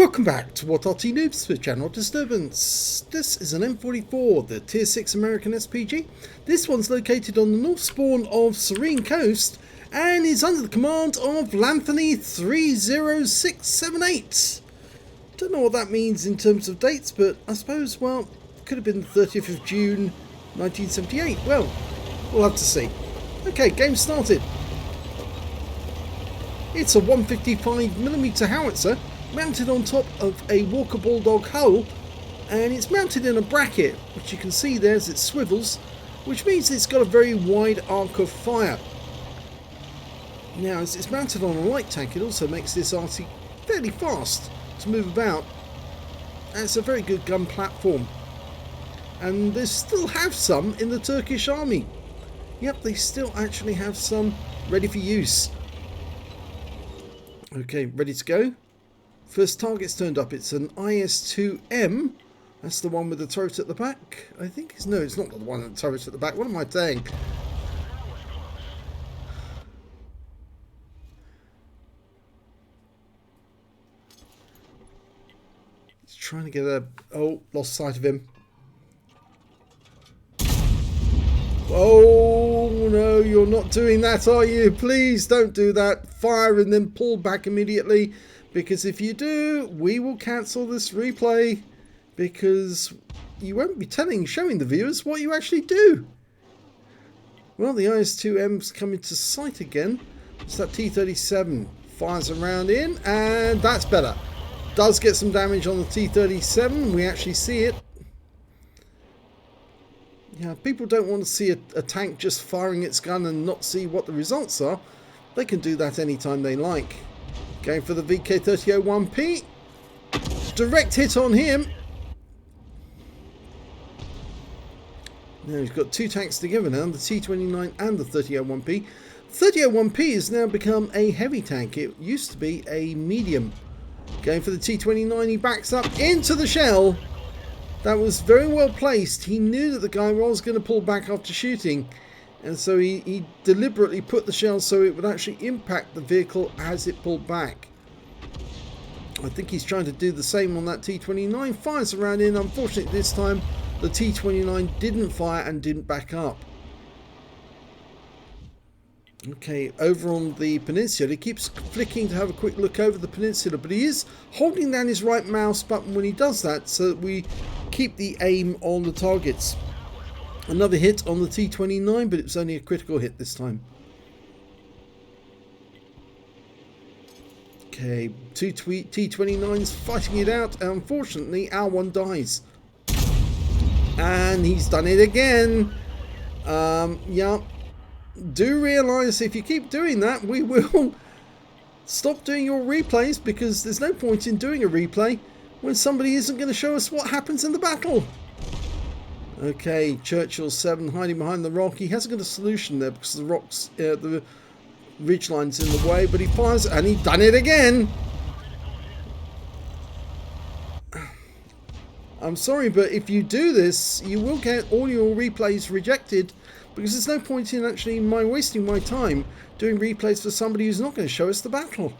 Welcome back to what Arty Noobs for Channel Disturbance. This is an M44, the Tier 6 American SPG. This one's located on the north spawn of Serene Coast and is under the command of Lanthony 30678. Don't know what that means in terms of dates, but I suppose, well, it could have been the 30th of June 1978. Well, we'll have to see. Okay, game started. It's a 155mm howitzer mounted on top of a Walker Bulldog hull, and it's mounted in a bracket, which you can see there as it swivels, which means it's got a very wide arc of fire. Now, as it's mounted on a light tank, it also makes this Arty fairly fast to move about, and it's a very good gun platform. And they still have some in the Turkish army. Yep, they still actually have some ready for use. Okay, ready to go. First target's turned up. It's an IS-2M. That's the one with the turret at the back. I think it's... No, it's not the one with the turret at the back. What am I saying? He's trying to get a... Oh, lost sight of him. Oh, no, you're not doing that, are you? Please don't do that. Fire and then pull back immediately. Because if you do, we will cancel this replay, because you won't be showing the viewers what you actually do. Well, the IS-2M's coming to sight again. It's that T-37. Fires a round in, and that's better. Does get some damage on the T-37. We actually see it. Yeah, people don't want to see a tank just firing its gun and not see what the results are. They can do that anytime they like. Going for the VK3001P. Direct hit on him. Now he's got two tanks together now, the T29 and the 3001P. 3001P has now become a heavy tank. It used to be a medium. Going for the T29, he backs up into the shell. That was very well placed. He knew that the guy was going to pull back after shooting. And so he deliberately put the shell so it would actually impact the vehicle as it pulled back. I think he's trying to do the same on that T29. Fires around in. Unfortunately, this time the T29 didn't fire and didn't back up. Okay, over on the peninsula, he keeps flicking to have a quick look over the peninsula, but he is holding down his right mouse button when he does that so that we keep the aim on the targets. Another hit on the T29, but it was only a critical hit this time. Okay, two T29s fighting it out. Unfortunately, our one dies. And he's done it again. Yeah. Do realise if you keep doing that, we will stop doing your replays, because there's no point in doing a replay when somebody isn't going to show us what happens in the battle. Okay, Churchill 7 hiding behind the rock. He hasn't got a solution there because the rocks, the ridge line's in the way, but he fires and he's done it again. I'm sorry, but if you do this, you will get all your replays rejected, because there's no point in actually wasting my time doing replays for somebody who's not going to show us the battle.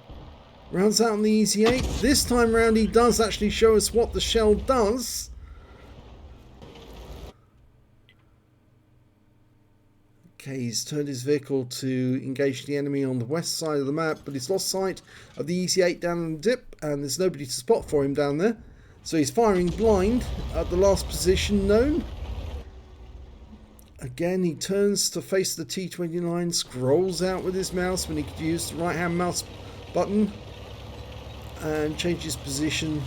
Rounds out on the Easy 8. This time round he does actually show us what the shell does. Okay, he's turned his vehicle to engage the enemy on the west side of the map, but he's lost sight of the Easy 8 down in the dip, and there's nobody to spot for him down there. So he's firing blind at the last position known. Again, he turns to face the T29, scrolls out with his mouse when he could use the right-hand mouse button, and changes position.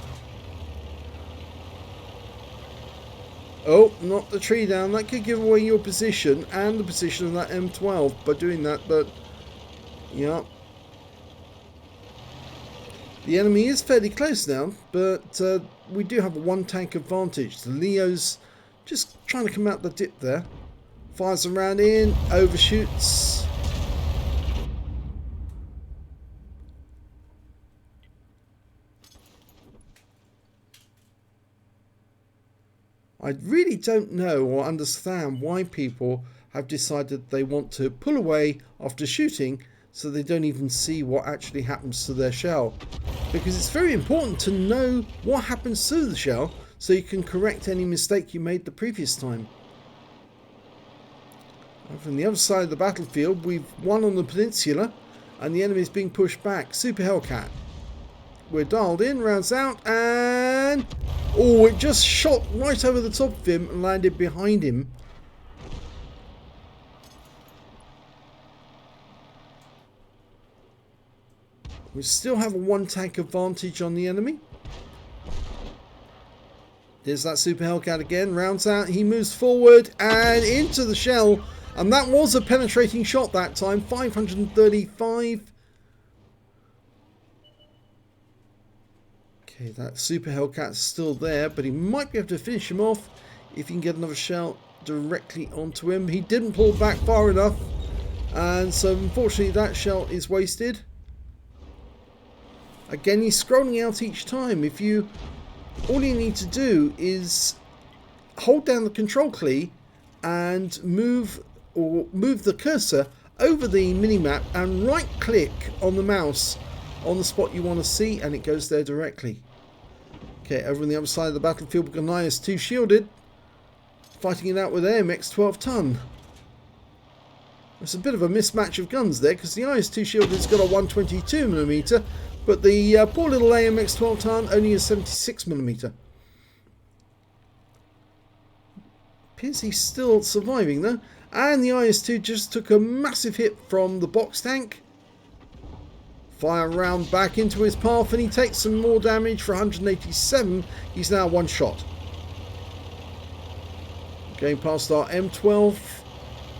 Oh, not the tree down. That could give away your position and the position of that M12 by doing that, but yeah. The enemy is fairly close now, but we do have a one tank advantage. The Leo's just trying to come out the dip there. Fires around in, overshoots. I really don't know or understand why people have decided they want to pull away after shooting so they don't even see what actually happens to their shell. Because it's very important to know what happens to the shell so you can correct any mistake you made the previous time. From the other side of the battlefield, we've won on the peninsula and the enemy is being pushed back. Super Hellcat. We're dialed in, rounds out, and oh, it just shot right over the top of him and landed behind him. We still have a one tank advantage on the enemy. There's that Super Hellcat again, rounds out, he moves forward and into the shell, and that was a penetrating shot that time. 535. Okay, that Super Hellcat's still there, but he might be able to finish him off if he can get another shell directly onto him. He didn't pull back far enough, and so unfortunately that shell is wasted. Again, he's scrolling out each time. All you need to do is hold down the control key and move the cursor over the minimap and right click on the mouse on the spot you want to see, and it goes there directly. Okay, over on the other side of the battlefield, we've got an IS-2 shielded, fighting it out with AMX 12-ton. It's a bit of a mismatch of guns there, because the IS-2 shielded's got a 122mm, but the poor little AMX 12-ton only a 76mm. Appears he's still surviving though, and the IS-2 just took a massive hit from the box tank. Fire round back into his path, and he takes some more damage for 187. He's now one shot. Going past our M12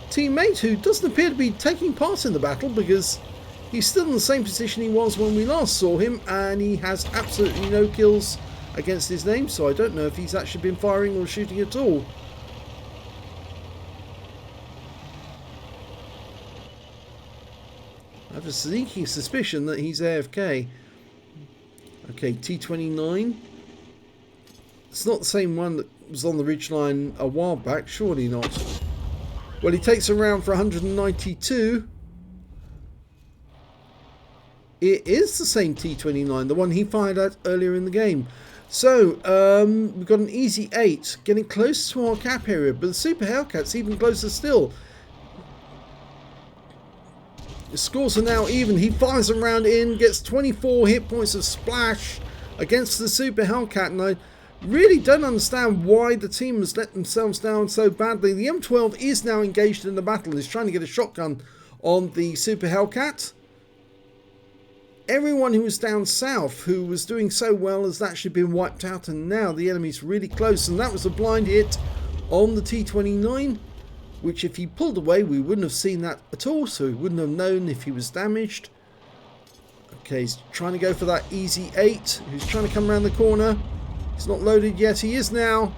teammate, who doesn't appear to be taking part in the battle because he's still in the same position he was when we last saw him, and he has absolutely no kills against his name, so I don't know if he's actually been firing or shooting at all. I have a sneaking suspicion that he's AFK. Okay, T-29. It's not the same one that was on the ridgeline a while back, surely not. Well, he takes a round for 192. It is the same T-29, the one he fired at earlier in the game. So, we've got an easy 8, getting close to our cap area, but the Super Hellcat's even closer still. The scores are now even. He fires a round in, gets 24 hit points of splash against the Super Hellcat, and I really don't understand why the team has let themselves down so badly. The M12 is now engaged in the battle and is trying to get a shotgun on the Super Hellcat. Everyone who was down south, who was doing so well, has actually been wiped out, and now the enemy's really close, and that was a blind hit on the T-29, which if he pulled away we wouldn't have seen that at all, so we wouldn't have known if he was damaged. Okay, he's trying to go for that easy 8. He's trying to come around the corner. He's not loaded yet. He is now.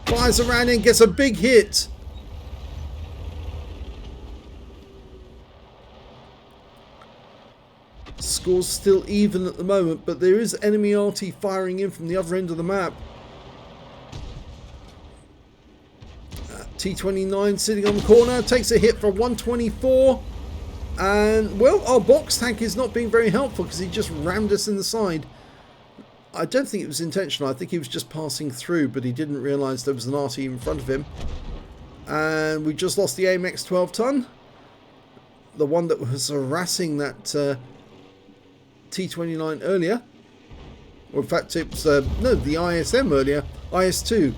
Fires around and gets a big hit. Score's still even at the moment, but there is enemy Arty firing in from the other end of the map. T-29 sitting on the corner, takes a hit for 124. And, well, our box tank is not being very helpful because he just rammed us in the side. I don't think it was intentional. I think he was just passing through, but he didn't realise there was an Arty in front of him. And we just lost the AMX 12-ton. The one that was harassing that T-29 earlier. Or in fact, it was, no, the ISM earlier. IS-2.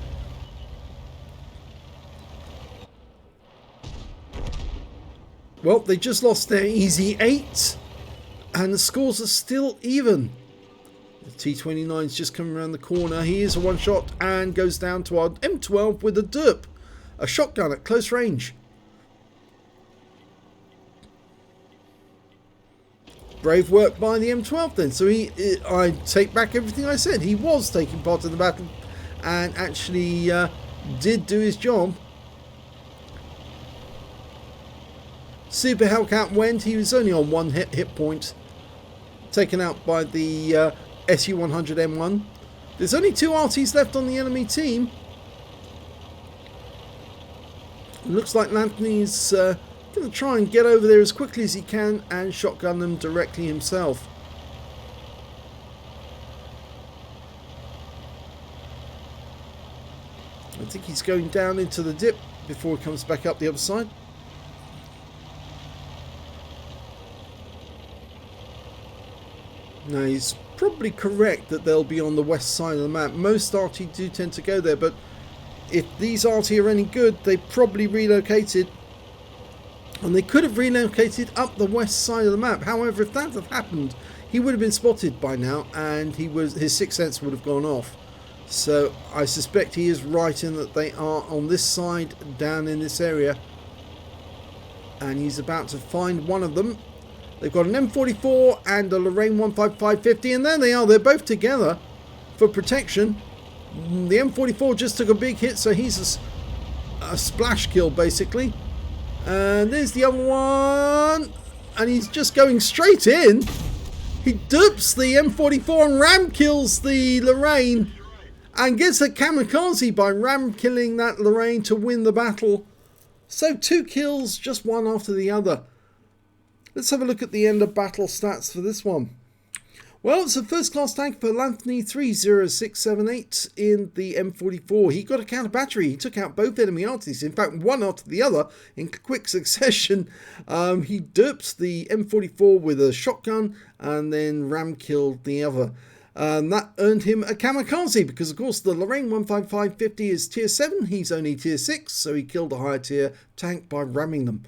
Well, they just lost their easy 8. And the scores are still even. The T-29's just coming around the corner. He is a one shot and goes down to our M12 with a derp. A shotgun at close range. Brave work by the M12 then. So I take back everything I said. He was taking part in the battle and actually did do his job. Super Hellcat went. He was only on one hit point. Taken out by the SU-100M1. There's only 2 Artys left on the enemy team. Looks like Lanthony's Going to try and get over there as quickly as he can and shotgun them directly himself. I think he's going down into the dip before he comes back up the other side. Now, he's probably correct that they'll be on the west side of the map. Most Arty do tend to go there, but if these Arty are any good, they probably relocated. And they could have relocated up the west side of the map. However, if that had happened, he would have been spotted by now, and his sixth sense would have gone off. So I suspect he is right in that they are on this side, down in this area. And he's about to find one of them. They've got an M44 and a Lorraine 15550, and there they are. They're both together for protection. The M44 just took a big hit, so he's a splash kill, basically. And there's the other one. And he's just going straight in. He dupes the M44 and ram kills the Lorraine. And gets a Kamikaze by ram killing that Lorraine to win the battle. So 2 kills, just one after the other. Let's have a look at the end of battle stats for this one. Well, it's a first class tank for Anthony 30678 in the M44. He got a counter battery. He took out both enemy arties. In fact, one after the other in quick succession. He duped the M44 with a shotgun and then ram killed the other. That earned him a Kamikaze because, of course, the Lorraine 15550 is tier 7. He's only tier 6, so he killed a higher tier tank by ramming them.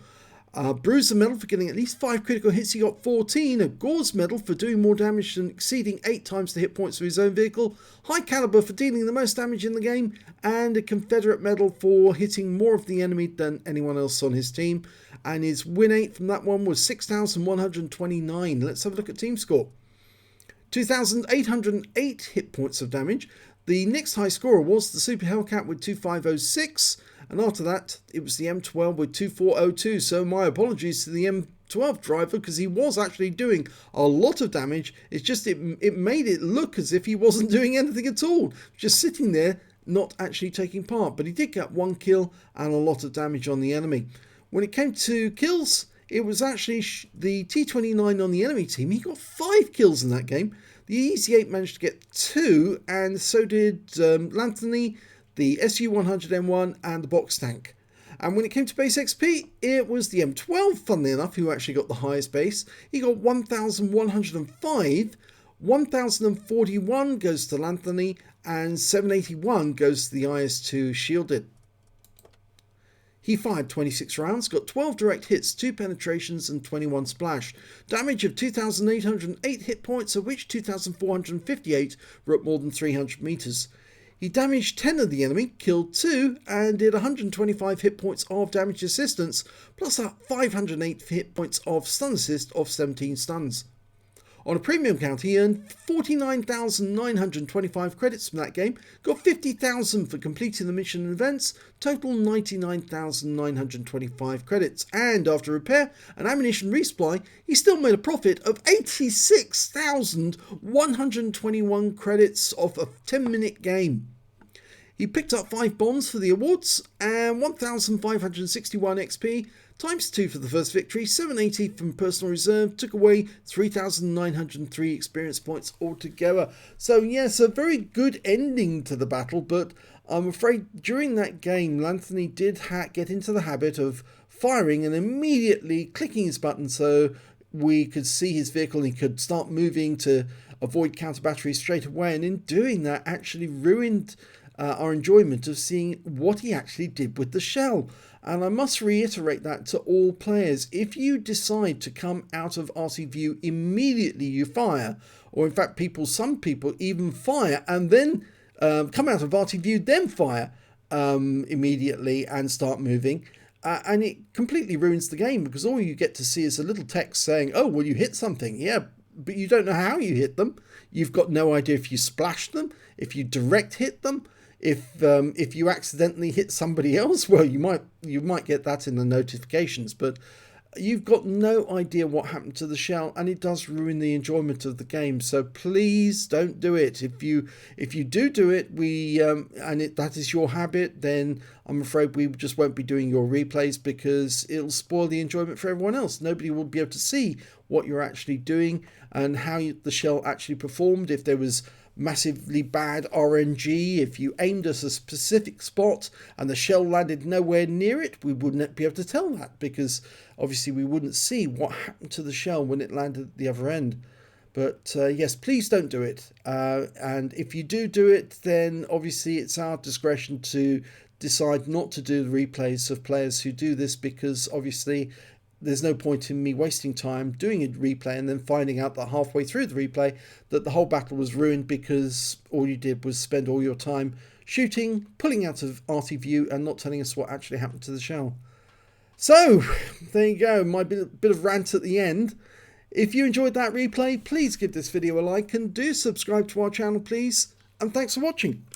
Bruiser medal for getting at least 5 critical hits, he got 14. A Gore's medal for doing more damage than exceeding 8 times the hit points of his own vehicle. High Caliber for dealing the most damage in the game. And a Confederate medal for hitting more of the enemy than anyone else on his team. And his win 8 from that one was 6,129. Let's have a look at team score. 2,808 hit points of damage. The next high scorer was the Super Hellcat with 2,506. And after that, it was the M12 with 2,402. So my apologies to the M12 driver, because he was actually doing a lot of damage. It's just it made it look as if he wasn't doing anything at all. Just sitting there, not actually taking part. But he did get 1 kill and a lot of damage on the enemy. When it came to kills, it was actually the T29 on the enemy team. He got 5 kills in that game. The Easy 8 managed to get 2, and so did Lanthony, the SU-100M1 and the box tank. And when it came to base XP, it was the M12, funnily enough, who actually got the highest base. He got 1,105, 1,041 goes to Lanthony, and 781 goes to the IS-2 shielded. He fired 26 rounds, got 12 direct hits, 2 penetrations and 21 splash. Damage of 2,808 hit points, of which 2,458 were at more than 300 meters. He damaged 10 of the enemy, killed 2, and did 125 hit points of damage assistance, plus 508 hit points of stun assist of 17 stuns. On a premium count, he earned 49,925 credits from that game, got 50,000 for completing the mission and events, total 99,925 credits, and after repair and ammunition resupply, he still made a profit of 86,121 credits off a 10-minute game. He picked up 5 bombs for the awards and 1,561 XP, times 2 for the first victory, 780 from personal reserve, took away 3,903 experience points altogether. So yes, a very good ending to the battle, but I'm afraid during that game, Lanthony did get into the habit of firing and immediately clicking his button so we could see his vehicle and he could start moving to avoid counter batteries straight away, and in doing that actually ruined our enjoyment of seeing what he actually did with the shell. And I must reiterate that to all players. If you decide to come out of RC view immediately, you fire, or in fact some people even fire and then come out of RT view, then fire immediately and start moving. And it completely ruins the game, because all you get to see is a little text saying, oh, well, you hit something. Yeah, but you don't know how you hit them. You've got no idea if you splashed them, if you direct hit them. If you accidentally hit somebody else, well, you might get that in the notifications, but you've got no idea what happened to the shell, and it does ruin the enjoyment of the game. So please don't do it. If you do it, that is your habit, then I'm afraid we just won't be doing your replays, because it'll spoil the enjoyment for everyone else. Nobody will be able to see what you're actually doing and how the shell actually performed. If there was massively bad RNG, if you aimed at a specific spot and the shell landed nowhere near it, we wouldn't be able to tell that, because obviously we wouldn't see what happened to the shell when it landed at the other end. But yes, please don't do it. And if you do it, then obviously it's our discretion to decide not to do the replays of players who do this, because obviously there's no point in me wasting time doing a replay and then finding out that halfway through the replay that the whole battle was ruined, because all you did was spend all your time shooting, pulling out of Arty view, and not telling us what actually happened to the shell. So there you go, my bit of rant at the end. If you enjoyed that replay, please give this video a like and do subscribe to our channel, please. And thanks for watching.